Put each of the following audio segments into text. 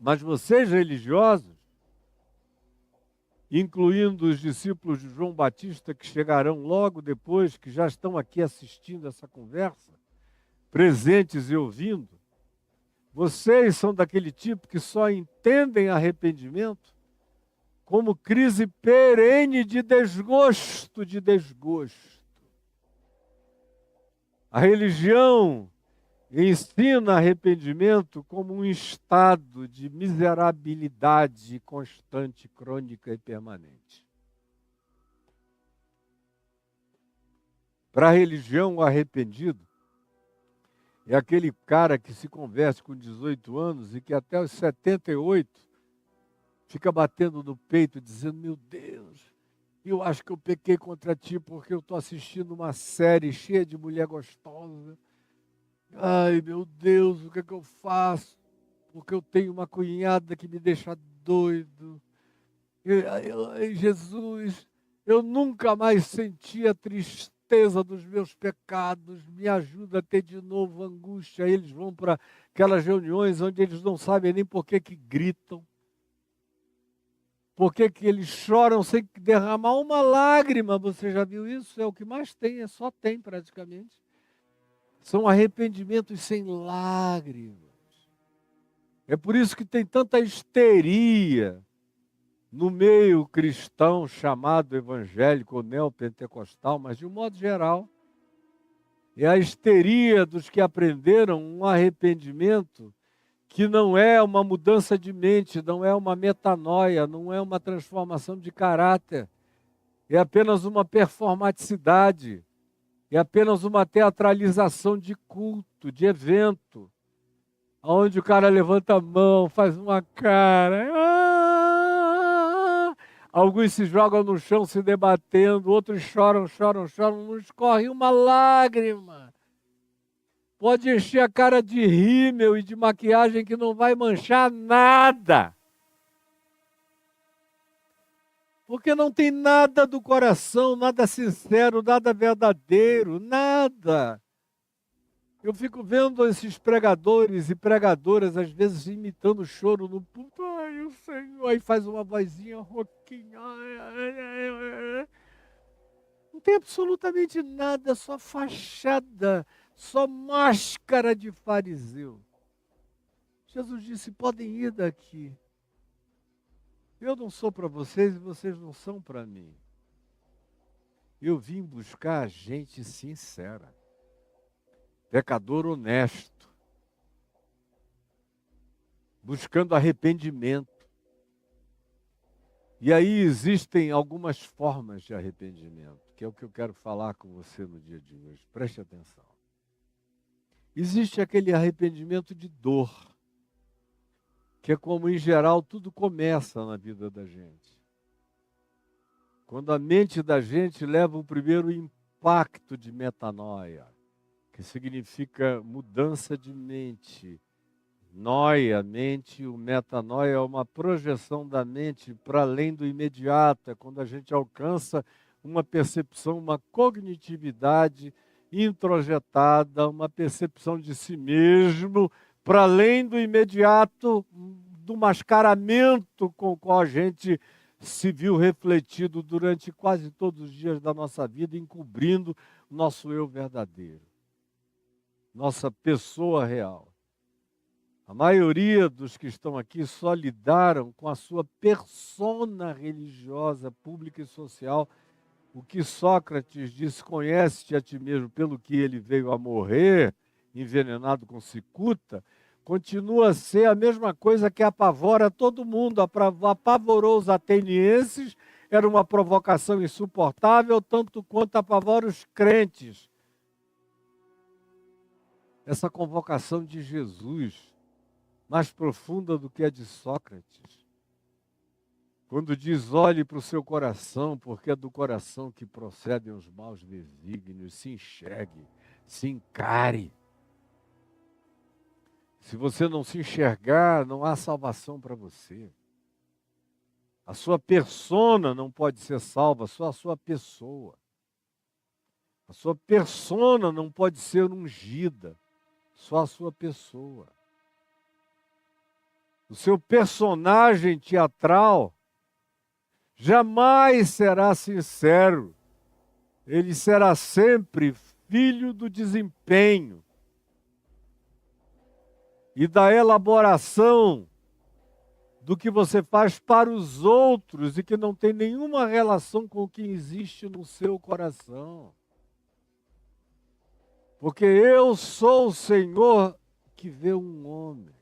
Mas vocês religiosos, incluindo os discípulos de João Batista, que chegarão logo depois, que já estão aqui assistindo essa conversa, presentes e ouvindo, vocês são daquele tipo que só entendem arrependimento como crise perene de desgosto, de desgosto. A religião ensina arrependimento como um estado de miserabilidade constante, crônica e permanente. Para a religião, o arrependido é aquele cara que se converte com 18 anos e que até os 78 fica batendo no peito dizendo: meu Deus, eu acho que eu pequei contra ti porque eu estou assistindo uma série cheia de mulher gostosa. Ai, meu Deus, o que é que eu faço? Porque eu tenho uma cunhada que me deixa doido. Jesus, eu nunca mais senti a tristeza dos meus pecados. Me ajuda a ter de novo angústia. Eles vão para aquelas reuniões onde eles não sabem nem por que gritam. Por que eles choram sem derramar uma lágrima? Você já viu isso? É o que mais tem, só tem praticamente. São arrependimentos sem lágrimas. É por isso que tem tanta histeria no meio cristão chamado evangélico ou neopentecostal, mas de um modo geral, é a histeria dos que aprenderam um arrependimento que não é uma mudança de mente, não é uma metanoia, não é uma transformação de caráter, é apenas uma performaticidade, é apenas uma teatralização de culto, de evento, onde o cara levanta a mão, faz uma cara, alguns se jogam no chão se debatendo, outros choram, não escorre uma lágrima. Pode encher a cara de rímel e de maquiagem que não vai manchar nada. Porque não tem nada do coração, nada sincero, nada verdadeiro, nada. Eu fico vendo esses pregadores e pregadoras, às vezes, imitando choro no púlpito. Ai, o Senhor, aí faz uma vozinha rouquinha. Não tem absolutamente nada, só fachada, só máscara de fariseu. Jesus disse: podem ir daqui. Eu não sou para vocês e vocês não são para mim. Eu vim buscar gente sincera, pecador honesto, buscando arrependimento. E aí existem algumas formas de arrependimento, que é o que eu quero falar com você no dia de hoje. Preste atenção. Existe aquele arrependimento de dor, que é como, em geral, tudo começa na vida da gente. Quando a mente da gente leva o primeiro impacto de metanoia, que significa mudança de mente. Noia, mente, o metanoia é uma projeção da mente para além do imediato, é quando a gente alcança uma percepção, uma cognitividade introjetada, uma percepção de si mesmo, para além do imediato, do mascaramento com o qual a gente se viu refletido durante quase todos os dias da nossa vida, encobrindo nosso eu verdadeiro, nossa pessoa real. A maioria dos que estão aqui só lidaram com a sua persona religiosa, pública e social. O que Sócrates disse: conhece-te a ti mesmo pelo que ele veio a morrer, envenenado com cicuta, continua a ser a mesma coisa que apavora todo mundo. Apavorou os atenienses, era uma provocação insuportável, tanto quanto apavora os crentes. Essa convocação de Jesus, mais profunda do que a de Sócrates, quando diz: olhe para o seu coração, porque é do coração que procedem os maus desígnios, se enxergue, se encare. Se você não se enxergar, não há salvação para você. A sua persona não pode ser salva, só a sua pessoa. A sua persona não pode ser ungida, só a sua pessoa. o seu personagem teatral, jamais será sincero. Ele será sempre filho do desempenho e da elaboração do que você faz para os outros e que não tem nenhuma relação com o que existe no seu coração. Porque eu sou o Senhor que vê um homem.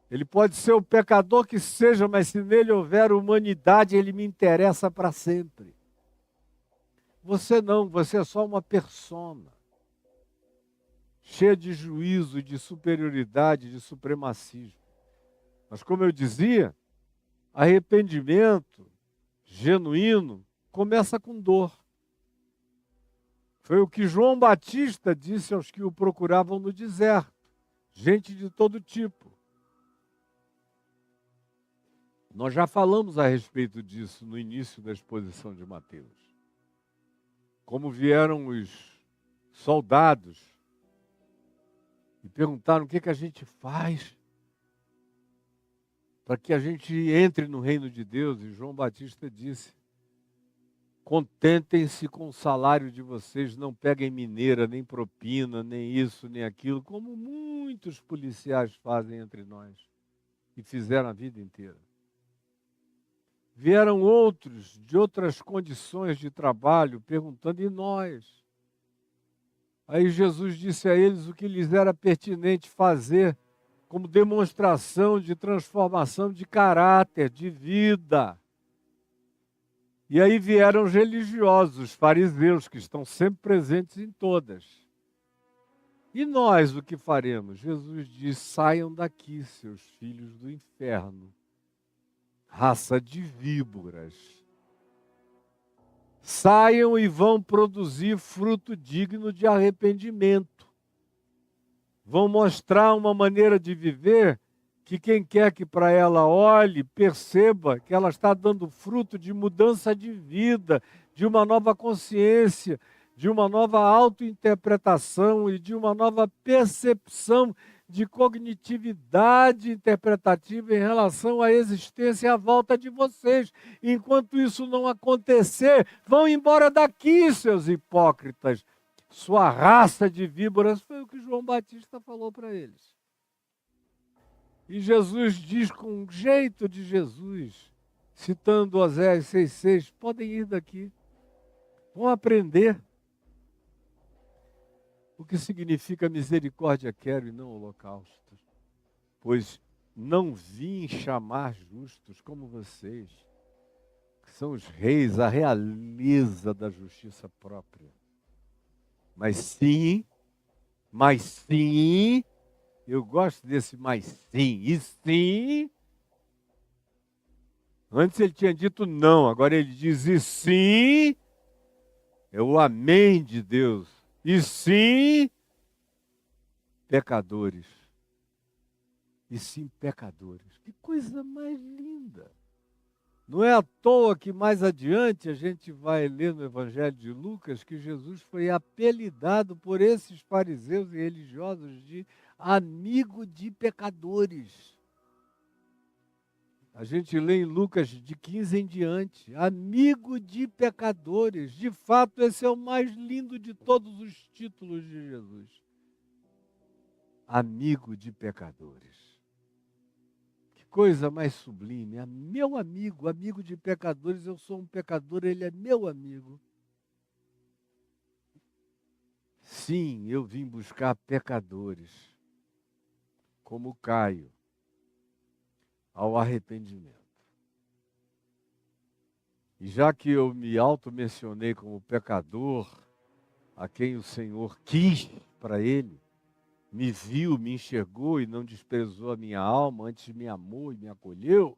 Ele pode ser o pecador que seja, mas se nele houver humanidade, ele me interessa para sempre. Você não, você é só uma persona, cheia de juízo, de superioridade, de supremacismo. Mas como eu dizia, arrependimento genuíno começa com dor. Foi o que João Batista disse aos que o procuravam no deserto. Gente de todo tipo. Nós já falamos a respeito disso no início da exposição de Mateus. Como vieram os soldados e perguntaram o que a gente faz para que a gente entre no reino de Deus. E João Batista disse: contentem-se com o salário de vocês, não peguem mineira, nem propina, nem isso, nem aquilo, como muitos policiais fazem entre nós e fizeram a vida inteira. Vieram outros de outras condições de trabalho perguntando: e nós? Aí Jesus disse a eles o que lhes era pertinente fazer como demonstração de transformação de caráter, de vida. E aí vieram os religiosos, os fariseus, que estão sempre presentes em todas. E nós o que faremos? Jesus diz: saiam daqui, seus filhos do inferno, raça de víboras. Saiam e vão produzir fruto digno de arrependimento. Vão mostrar uma maneira de viver que quem quer que para ela olhe, perceba que ela está dando fruto de mudança de vida, de uma nova consciência, de uma nova autointerpretação e de uma nova percepção de cognitividade interpretativa em relação à existência e à volta de vocês. Enquanto isso não acontecer, vão embora daqui, seus hipócritas. Sua raça de víboras, foi o que João Batista falou para eles. E Jesus diz com um jeito de Jesus, citando Oséias 6,6, podem ir daqui, vão aprender o que significa misericórdia quero e não holocaustos, pois não vim chamar justos como vocês, que são os reis, a realeza da justiça própria, mas sim, eu gosto desse mas sim, e sim. Antes ele tinha dito não, agora ele diz e sim, é o amém de Deus. E sim, pecadores. E sim, pecadores. Que coisa mais linda. Não é à toa que mais adiante a gente vai ler no Evangelho de Lucas que Jesus foi apelidado por esses fariseus e religiosos de amigo de pecadores. A gente lê em Lucas de 15 em diante, amigo de pecadores. De fato, esse é o mais lindo de todos os títulos de Jesus. Amigo de pecadores. Que coisa mais sublime. Meu amigo, amigo de pecadores, eu sou um pecador, ele é meu amigo. Sim, eu vim buscar pecadores, como Caio, ao arrependimento. E já que eu me auto-mencionei como pecador, a quem o Senhor quis para ele, me viu, me enxergou e não desprezou a minha alma, antes me amou e me acolheu,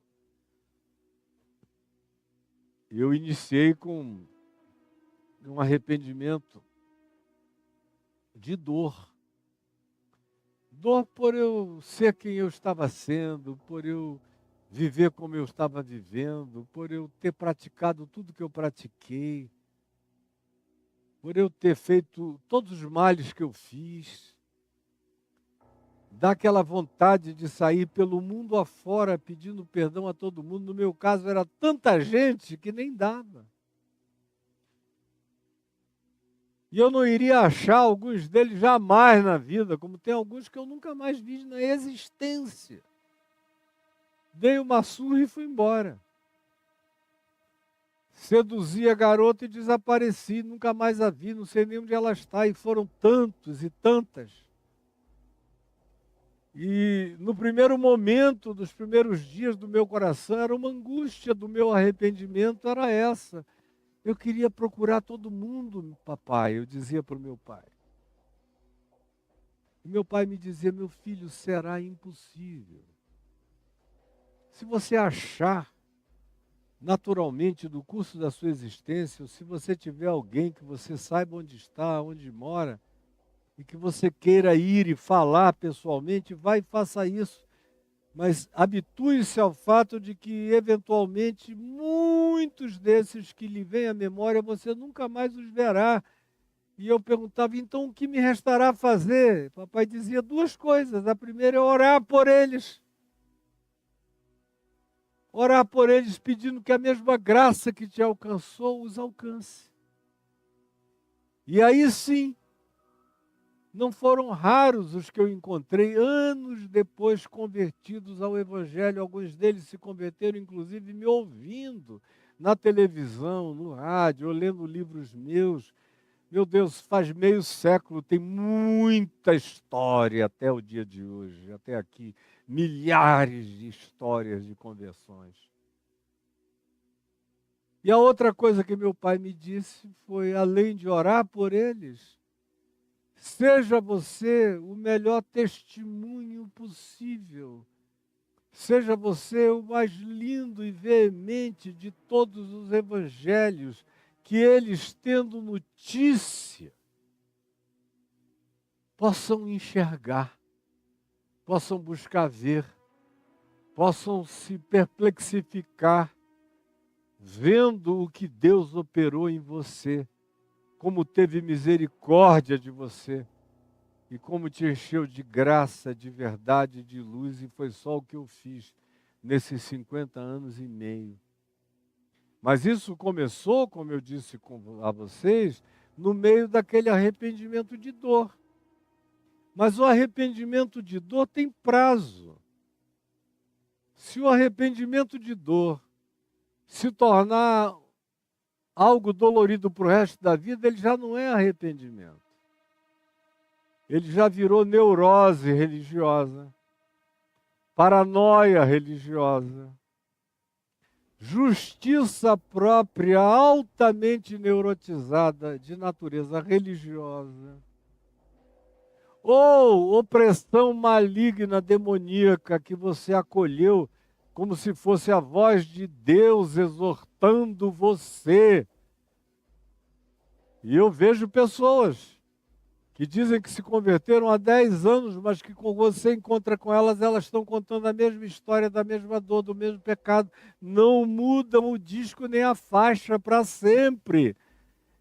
eu iniciei com um arrependimento de dor. Dor por eu ser quem eu estava sendo, por eu viver como eu estava vivendo, por eu ter praticado tudo que eu pratiquei, por eu ter feito todos os males que eu fiz. dá aquela vontade de sair pelo mundo afora pedindo perdão a todo mundo. No meu caso, era tanta gente que nem dava. E eu não iria achar alguns deles jamais na vida, como tem alguns que eu nunca mais vi na existência. Dei uma surra e fui embora. Seduzi a garota e desapareci, nunca mais a vi, não sei nem onde ela está. E foram tantos e tantas. E no primeiro momento, dos primeiros dias do meu coração, era uma angústia do meu arrependimento, era essa. Eu queria procurar todo mundo, papai, eu dizia para o meu pai. E meu pai me dizia, meu filho, será impossível. Se você achar naturalmente do curso da sua existência, ou se você tiver alguém que você saiba onde está, onde mora, e que você queira ir e falar pessoalmente, vai e faça isso. Mas habitue-se ao fato de que, eventualmente, muitos desses que lhe vêm à memória, você nunca mais os verá. E eu perguntava, então o que me restará fazer? Papai dizia duas coisas. A primeira é orar por eles. Orar por eles pedindo que a mesma graça que te alcançou os alcance. E aí sim, não foram raros os que eu encontrei anos depois convertidos ao Evangelho. Alguns deles se converteram, inclusive, me ouvindo na televisão, no rádio, ou lendo livros meus. Meu Deus, faz meio século, tem muita história até o dia de hoje, até aqui. Milhares de histórias de conversões. E a outra coisa que meu pai me disse foi, além de orar por eles, seja você o melhor testemunho possível. Seja você o mais lindo e veemente de todos os evangelhos, que eles, tendo notícia, possam enxergar, possam buscar ver, possam se perplexificar, vendo o que Deus operou em você, como teve misericórdia de você, e como te encheu de graça, de verdade, de luz, e foi só o que eu fiz nesses 50 anos e meio. Mas isso começou, como eu disse a vocês, no meio daquele arrependimento de dor. Mas o arrependimento de dor tem prazo. Se o arrependimento de dor se tornar algo dolorido para o resto da vida, ele já não é arrependimento. Ele já virou neurose religiosa, paranoia religiosa, justiça própria altamente neurotizada de natureza religiosa, ou opressão maligna, demoníaca, que você acolheu como se fosse a voz de Deus exortando você. E eu vejo pessoas que dizem que se converteram há 10 anos, mas que quando você encontra com elas, elas estão contando a mesma história, da mesma dor, do mesmo pecado. Não mudam o disco nem a faixa para sempre.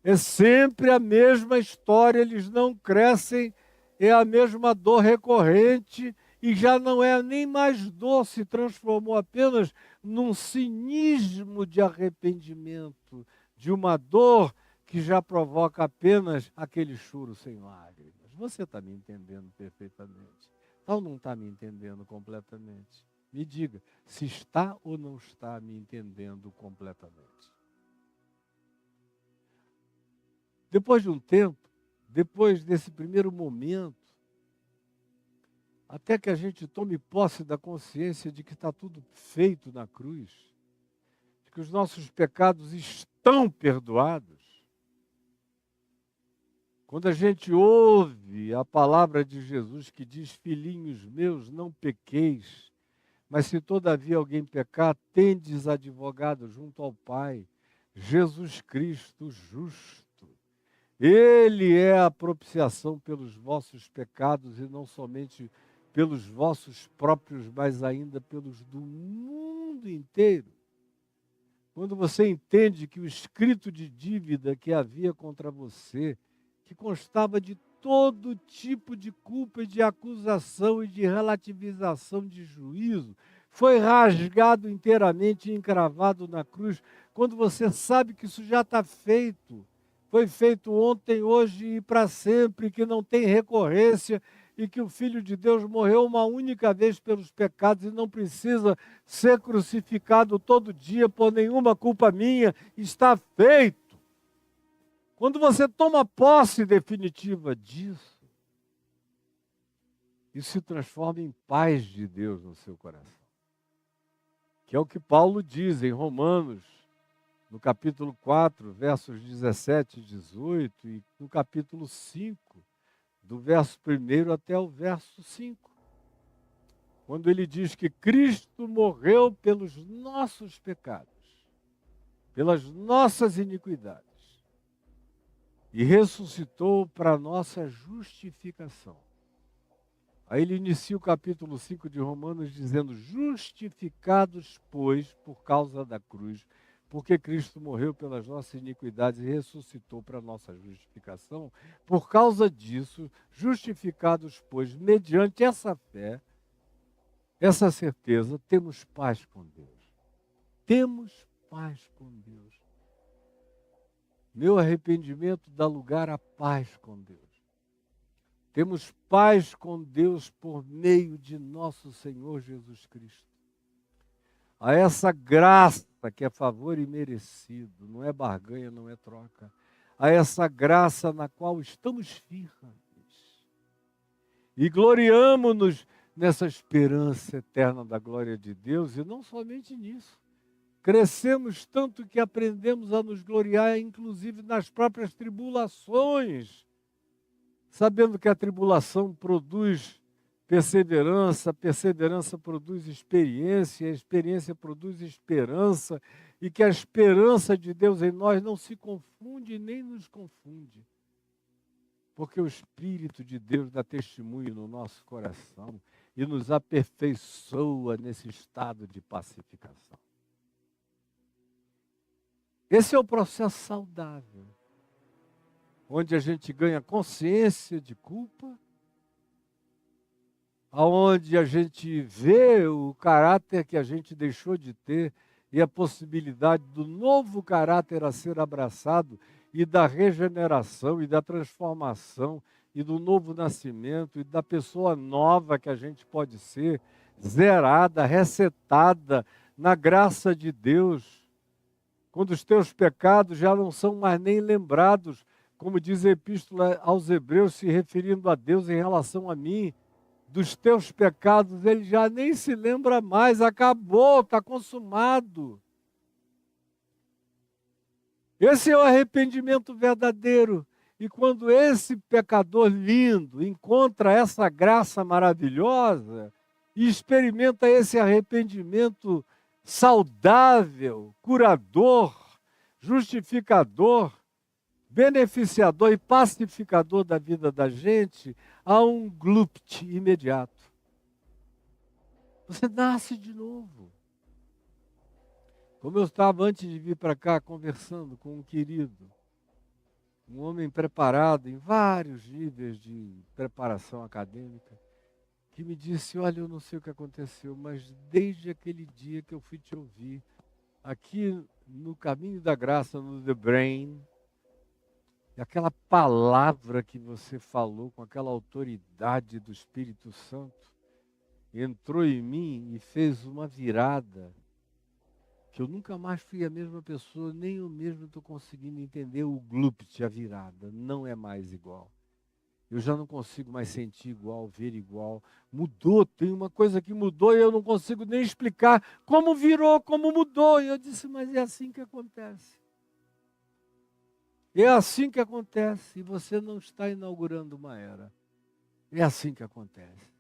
É sempre a mesma história, eles não crescem, é a mesma dor recorrente e já não é nem mais dor, se transformou apenas num cinismo de arrependimento, de uma dor que já provoca apenas aquele choro sem lágrimas. Você está me entendendo perfeitamente? Ou não está me entendendo completamente? Me diga, se está ou não está me entendendo completamente. Depois de um tempo, depois desse primeiro momento, até que a gente tome posse da consciência de que está tudo feito na cruz, de que os nossos pecados estão perdoados, quando a gente ouve a palavra de Jesus que diz, filhinhos meus, não pequeis, mas se todavia alguém pecar, tendes advogado junto ao Pai, Jesus Cristo justo. Ele é a propiciação pelos vossos pecados e não somente pelos vossos próprios, mas ainda pelos do mundo inteiro. Quando você entende que o escrito de dívida que havia contra você, que constava de todo tipo de culpa e de acusação e de relativização de juízo foi rasgado inteiramente e encravado na cruz, quando você sabe que isso já está feito. Foi feito ontem, hoje e para sempre, que não tem recorrência e que o Filho de Deus morreu uma única vez pelos pecados e não precisa ser crucificado todo dia por nenhuma culpa minha, está feito. Quando você toma posse definitiva disso, isso se transforma em paz de Deus no seu coração. Que é o que Paulo diz em Romanos, no capítulo 4, versos 17 e 18, e no capítulo 5, do verso 1 até o verso 5. Quando ele diz que Cristo morreu pelos nossos pecados, pelas nossas iniquidades, e ressuscitou para a nossa justificação. Aí ele inicia o capítulo 5 de Romanos dizendo: justificados, pois, por causa da cruz, porque Cristo morreu pelas nossas iniquidades e ressuscitou para a nossa justificação. Por causa disso, justificados, pois, mediante essa fé, essa certeza, temos paz com Deus. Temos paz com Deus. Meu arrependimento dá lugar à paz com Deus. Temos paz com Deus por meio de nosso Senhor Jesus Cristo. A essa graça que é favor imerecido, não é barganha, não é troca. A essa graça na qual estamos firmes. E gloriamo-nos nessa esperança eterna da glória de Deus, e não somente nisso. Crescemos tanto que aprendemos a nos gloriar, inclusive nas próprias tribulações, sabendo que a tribulação produz perseverança, a perseverança produz experiência, a experiência produz esperança, e que a esperança de Deus em nós não se confunde nem nos confunde, porque o Espírito de Deus dá testemunho no nosso coração e nos aperfeiçoa nesse estado de pacificação. Esse é o processo saudável, onde a gente ganha consciência de culpa, aonde a gente vê o caráter que a gente deixou de ter e a possibilidade do novo caráter a ser abraçado e da regeneração e da transformação e do novo nascimento e da pessoa nova que a gente pode ser, zerada, resetada na graça de Deus. Quando os teus pecados já não são mais nem lembrados, como diz a Epístola aos Hebreus, se referindo a Deus em relação a mim, dos teus pecados ele já nem se lembra mais, acabou, está consumado. Esse é o arrependimento verdadeiro. E quando esse pecador lindo encontra essa graça maravilhosa e experimenta esse arrependimento saudável, curador, justificador, beneficiador e pacificador da vida da gente, há um glupt imediato. Você nasce de novo. Como eu estava antes de vir para cá conversando com um querido, um homem preparado em vários níveis de preparação acadêmica, que me disse: olha, eu não sei o que aconteceu, mas desde aquele dia que eu fui te ouvir, aqui no Caminho da Graça, no The Brain, aquela palavra que você falou com aquela autoridade do Espírito Santo, entrou em mim e fez uma virada, que eu nunca mais fui a mesma pessoa, nem eu mesmo estou conseguindo entender o glupt, a virada, não é mais igual. Eu já não consigo mais sentir igual, ver igual. Mudou, tem uma coisa que mudou e eu não consigo nem explicar como virou, como mudou. E eu disse: mas é assim que acontece. É assim que acontece. E você não está inaugurando uma era. É assim que acontece.